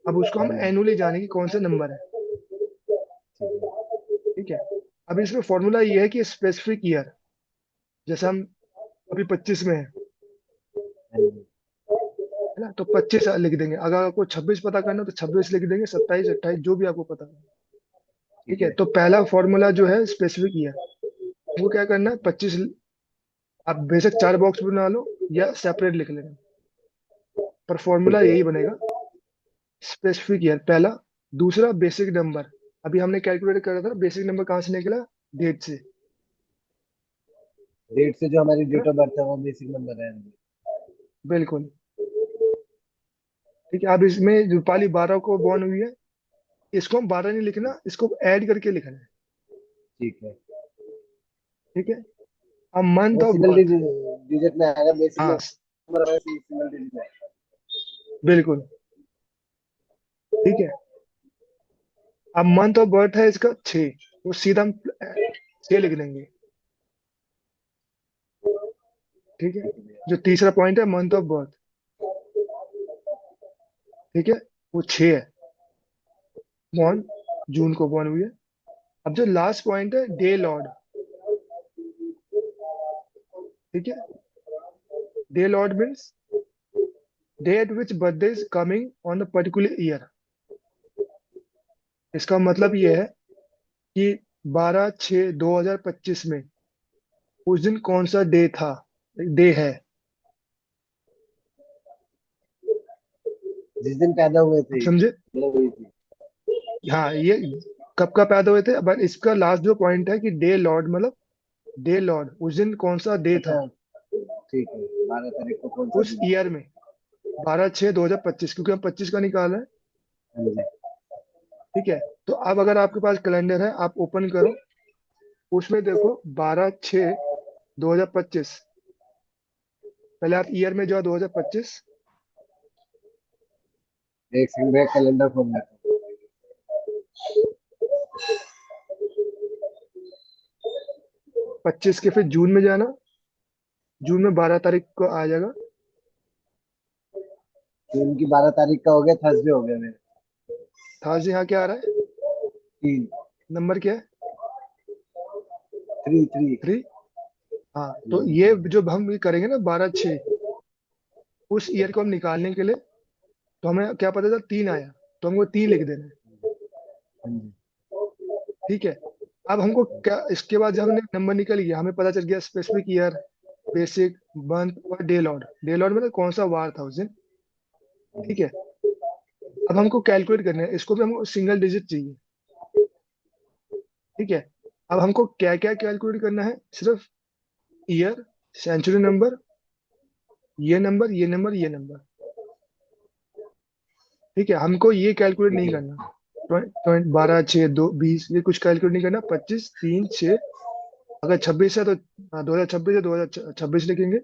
अब उसको हम हाँ जी। एनुअली जानेंगे कौन सा नंबर है। ठीक है। ठीक है, अब इसमें फॉर्मूला ये है कि स्पेसिफिक ईयर, जैसे हम अभी 25 में है हाँ जी। है ना, तो 25 लिख देंगे। अगर आपको 26 पता करना है तो 26 लिख देंगे, 27 28 जो भी आपको पता है। ठीक ठीक है, है। तो पहला फॉर्मूला जो है स्पेसिफिक ईयर, वो क्या करना है 25। आप बेशक 4 बॉक्स बना लो या सेपरेट लिख लेना, पर फॉर्मूला ठीक है। यही बनेगा। स्पेसिफिक ईयर पहला। दूसरा बेसिक नंबर। अभी हमने कैलकुलेट करा था बेसिक नंबर कहाँ से निकला? डेट से, है डेट से जो हमारी ना। डेट ऑफ बर्थ है वो बेसिक नंबर है। हाँ जी। बिल्कुल। ठीक है, अब इसमें रूपाली 12 को बॉर्न हुई है। इसको हम 12 नहीं लिखना, इसको ऐड करके लिखना है। ठीक है। ठीक है, अब मंथ वो ऑफ सिंगल बर्थ। डिजिट में आएगा, बेसिक हाँ नंबर है सिंगल डिजिट में आएगा। बिल्कुल। ठीक है, अब मंथ ऑफ बर्थ है इसका 6, वो सीधा हम 6 लिख देंगे। ठीक है, ठीक है भैया। जो तीसरा पॉइंट है मंथ ऑफ बर्थ। ठीक है, वो 6 है। बॉर्न जून को बॉर्न हुई है। अब जो लास्ट पॉइंट है डे लॉर्ड। ठीक है, day Lord means day at which birthday is coming on the particular year. इसका मतलब ये है कि 12/6/2025 में उस दिन कौन सा डे था, डे है। जिस दिन पैदा हुए आप थे समझे? ये हुई थी। हाँ, ये कब का पैदा हुए थे, बट इसका लास्ट जो पॉइंट है कि डे लॉर्ड मतलब डे लॉर्ड उस दिन कौन सा डे अच्छा। था ठीक है। 12 तारीख को कौन सा उस दिन था। ईयर में। 12/6/2025, क्योंकि हम 25 का निकाला है। हाँ जी। ठीक है, तो अब अगर आपके पास कैलेंडर है आप ओपन करो, उसमें देखो 12/6/2025। पहले आप ईयर में जाओ 2025। एक सेकंड भैया कैलेंडर खोल लेता हूँ। 25 के फिर जून में जाना। जून में 12 तारीख को आ जाएगा। जून की 12 तारीख का हो गया, थर्सडे हो गया मेरा। थर्सडे यहाँ क्या आ रहा है? 3। नंबर क्या है? 3 3। 3। हाँ, तो ये जो हम ये करेंगे ना 12/6, उस ईयर को हम निकालने के लिए, तो हमें क्या पता था 3 आया। तो हमको 3 लिख देना है। हाँ जी। ठीक है। अब हमको क्या, इसके बाद जब हमने नंबर निकल गया, हमें पता चल गया स्पेसिफिक ईयर, बेसिक, मंथ और डे लॉट। डे लॉट मतलब कौन सा वार था उस दिन। ठीक है। अब हमको कैलकुलेट करना है, इसको भी हमको सिंगल डिजिट चाहिए। ठीक है। अब हमको क्या क्या कैलकुलेट करना है, सिर्फ ईयर, सेंचुरी नंबर, ये नंबर, ये नंबर, ये नंबर। ठीक है, हमको ये कैलकुलेट ठीक नहीं है। करना। 12, 6, 2, 20, ये कुछ कैलकुलेट नहीं करना। 25, 3, 6, अगर 26 है तो 2026 है, 2026 लिखेंगे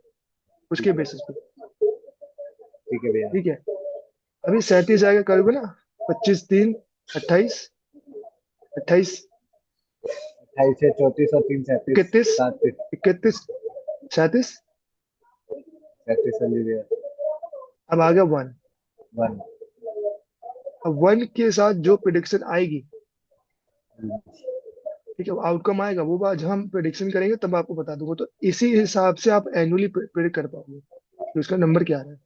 उसके ठीक है। बेसिस पे। ठीक है भैया। ठीक है। अभी 37 आएगा करोगे ना, 25, 3, 28, 28, 28 से 34 और 3 37। 31, 37। 31, 37। 37 समझ भैया। अब आ गया 1। 1। अब 1 के साथ जो प्रिडिक्शन आएगी, ठीक है, आउटकम आएगा, वो बात जब हम प्रिडिक्शन करेंगे तब आपको बता दूंगा। तो इसी हिसाब से आप एनुअली प्रिडिक्ट कर पाओगे कि उसका नंबर क्या आ रहा है।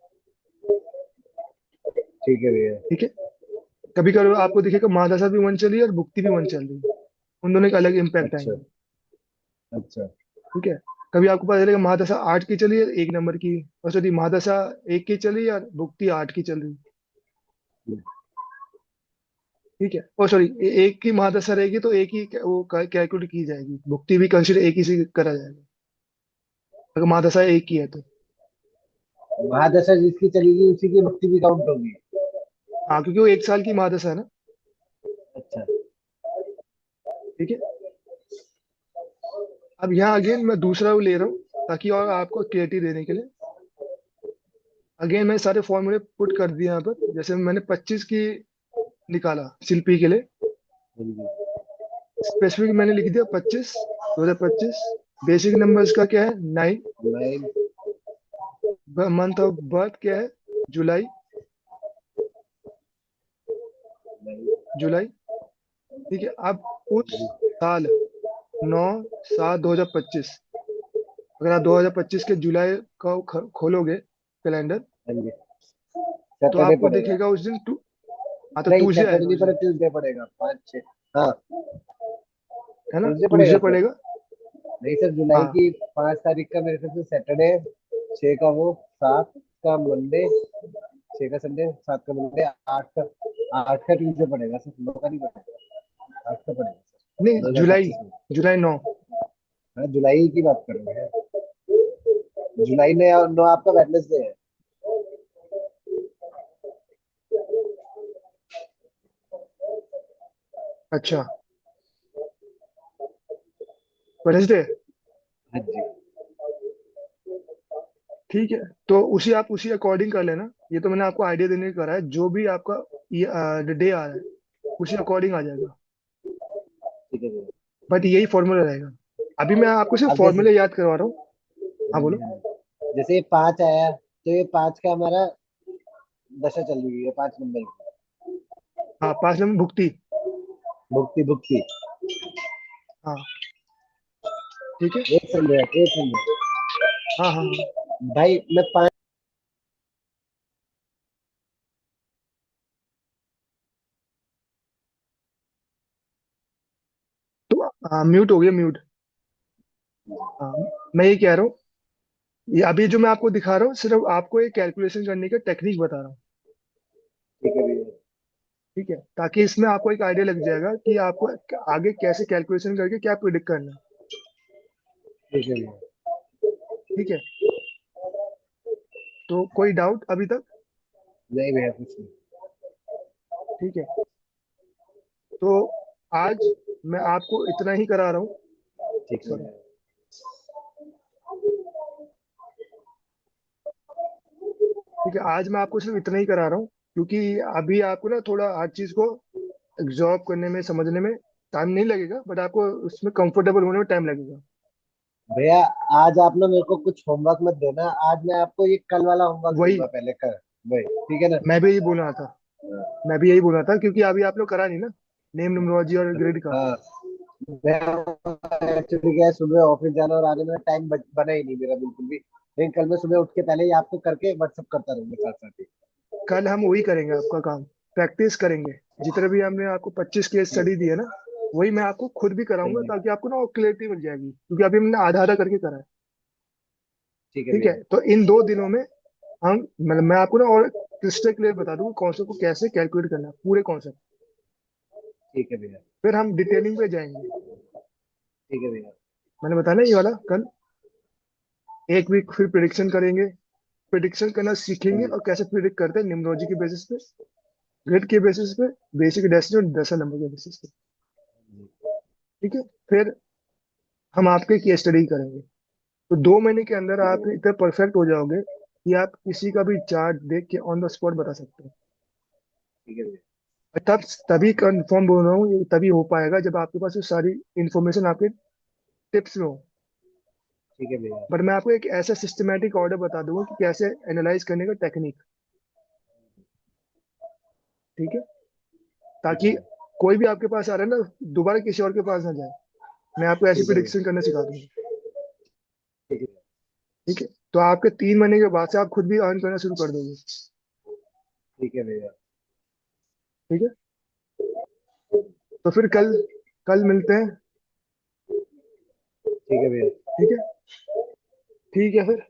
ठीक है भैया। ठीक है। कभी कभी आपको दिखेगा महादशा भी 1 चल रही है और भुक्ति भी 1 चल रही है, उन दोनों के अलग इम्पैक्ट अच्छा। आएंगे। अच्छा। ठीक है। कभी आपको पता चलेगा महादशा 8 की चली है, 1 नंबर की, और सॉरी महादशा 1 की चली है और भुक्ति 8 की चल रही है। ठीक है। और सॉरी, एक की महादशा रहेगी तो एक ही वो कैलकुलेट की जाएगी, भुक्ति भी कंसिडर एक ही से करा जाएगा अगर महादशा एक की है तो। महादशा जिसकी चलेगी उसी की मुक्ति भी काउंट होगी। हाँ, क्योंकि वो 1 साल की महादशा है ना। अच्छा। ठीक है। अब यहाँ अगेन मैं दूसरा वो ले रहा हूँ ताकि और आपको क्लियरिटी देने के लिए। अगेन मैं सारे फॉर्मूले पुट कर दिए यहाँ पर। जैसे मैंने 25 की निकाला शिल्पी के लिए, हाँ जी। स्पेसिफिक मैंने लिख दिया 25, 2025। बेसिक नंबर्स का क्या है, 9। 9। मंथ ऑफ बर्थ क्या है, जुलाई, जुलाई। ठीक है। अब उस साल 9/7/2025, अगर आप 2025 के जुलाई का खोलोगे कैलेंडर, हाँ जी। तो सैटरडे आपको पड़ेगा। दिखेगा उस दिन टू। हाँ, तो नहीं ट्यूसडे सैटरडे आएगा नहीं उस पड़ेगा, दिन। ट्यूसडे पड़ेगा 5 6। हाँ। है ना, ट्यूसडे पड़ेगा ट्यूसडे सर। पड़ेगा। नहीं सर, जुलाई हाँ, की 5 तारीख का मेरे ख्याल से सैटरडे। 6 का वो, 7 का मंडे, 6 का संडे, 7 का मंडे, 8 का ट्यूसडे पड़ेगा सर, 9 का नहीं पड़ेगा। 8 का पड़ेगा सर, नहीं, दो हजार जुलाई, पच्चीस में। जुलाई 9। हाँ जुलाई की बात कर रहे हैं। जुलाई में, और 9 आपका वेडनेसडे है। अच्छा, वेडनेसडे। हाँ जी। ठीक है, तो उसी आप उसी अकॉर्डिंग कर लेना। ये तो मैंने आपको आइडिया देने का करा है, जो भी आपका डे आ रहा है उसी अकॉर्डिंग आ जाएगा। ठीक है भैया। बट यही फॉर्मूला रहेगा। अभी मैं आपको सिर्फ अब जैसे, फॉर्मूले याद करवा रहा हूँ। हाँ, हाँ जी, बोलो। हाँ जी। जैसे ये 5 आया तो ये 5 का हमारा दशा चल रही है, 5 नंबर की। हाँ, 5 नंबर भुक्ति। भुक्ति भुक्ति। हाँ। ठीक है। एक सेकंड भैया, एक सेकंड। हाँ, हाँ, हाँ। भाई मैं 5। तो हाँ, म्यूट हो गया, म्यूट। हाँ, मैं ये कह रहा हूँ, ये अभी जो मैं आपको दिखा रहा हूँ सिर्फ आपको एक कैलकुलेशन करने का टेक्निक बता रहा हूँ। ठीक है भैया। ठीक है, ताकि इसमें आपको एक आइडिया लग जाएगा कि आपको आगे कैसे कैलकुलेशन करके क्या प्रिडिक्ट करना है। ठीक है भैया। ठीक है। तो कोई डाउट अभी तक? नहीं भैया, कुछ नहीं। ठीक है। तो आज मैं आपको इतना ही करा रहा हूँ। ठीक है सॉरी। भैया। ठीक है, आज मैं आपको सिर्फ इतना ही करा रहा हूँ, क्योंकि अभी आपको ना थोड़ा हर चीज को एब्जॉर्ब करने में, समझने में टाइम नहीं लगेगा, बट आपको उसमें कंफर्टेबल होने में टाइम लगेगा। भैया आज आप ना मेरे को कुछ होमवर्क मत देना, आज मैं आपको ये कल वाला होमवर्क वही दूंगा पहले कर। भाई ठीक है ना। मैं भी यही बोल रहा था। हाँ। मैं भी यही बोल रहा था, क्योंकि अभी आप लोग करा नहीं ना, नेम न्यूमरोलॉजी और ग्रिड का। हाँ। मैं एक्चुअली क्या है, सुबह ऑफिस जाना और आने में टाइम बना ही नहीं मेरा बिल्कुल भी, लेकिन कल मैं सुबह उठ के पहले ही आपको करके व्हाट्सअप करता रहूंगा साथ साथ ही। कल हम वही करेंगे आपका काम, प्रैक्टिस करेंगे। जितने भी हमने आपको 25 केस स्टडी दी है ना, वही मैं आपको खुद भी हाँ कराऊंगा, जी। ताकि आपको ना और क्लियरिटी मिल जाएगी, क्योंकि अभी हमने आधा आधा करके करा है। ठीक है ठीक है, भैया। तो इन 2 दिनों में हम मतलब मैं आपको ना और क्रिस्टल क्लियर बता दूंगा कॉन्सेप्ट को कैसे कैलकुलेट करना है, पूरे कॉन्सेप्ट। ठीक है भैया। फिर हम डिटेलिंग पे जाएंगे। ठीक है भैया। मैंने बताया ना ये वाला कल, एक वीक फिर प्रिडिक्शन करेंगे। प्रिडिक्शन करना हाँ सीखेंगे, जी। और कैसे प्रिडिक्ट करते हैं, निम्नोलॉजी के बेसिस पे, ग्रिड के बेसिस पे, बेसिक डेस्टिनी और दशा नंबर के बेसिस पे। ठीक है, फिर हम आपके केस स्टडी करेंगे। तो 2 महीने के अंदर आप इतना परफेक्ट हो जाओगे कि आप किसी का भी चार्ट देख के ऑन द स्पॉट बता सकते हो। ठीक है भैया। और तब तभी कंफर्म बोल रहा हूँ, ये तभी हो पाएगा जब आपके पास ये सारी इंफॉर्मेशन आपके टिप्स में हो। ठीक है भैया। बट मैं आपको एक ऐसा सिस्टमेटिक ऑर्डर बता दूंगा कि कैसे एनालाइज करने का टेक्निक। ठीक है, ठीक है ताकि भैया। कोई भी आपके पास आ रहा है ना, दोबारा किसी और के पास ना जाए। मैं आपको ऐसी ठीक है भैया। प्रिडिक्शन करना सिखा दूंगा। ठीक है। ठीक है, तो आपके 3 महीने के बाद से आप खुद भी अर्न करना शुरू कर दोगे। ठीक है भैया। ठीक है, तो फिर कल कल मिलते हैं। ठीक है भैया। ठीक है, ठीक है फिर।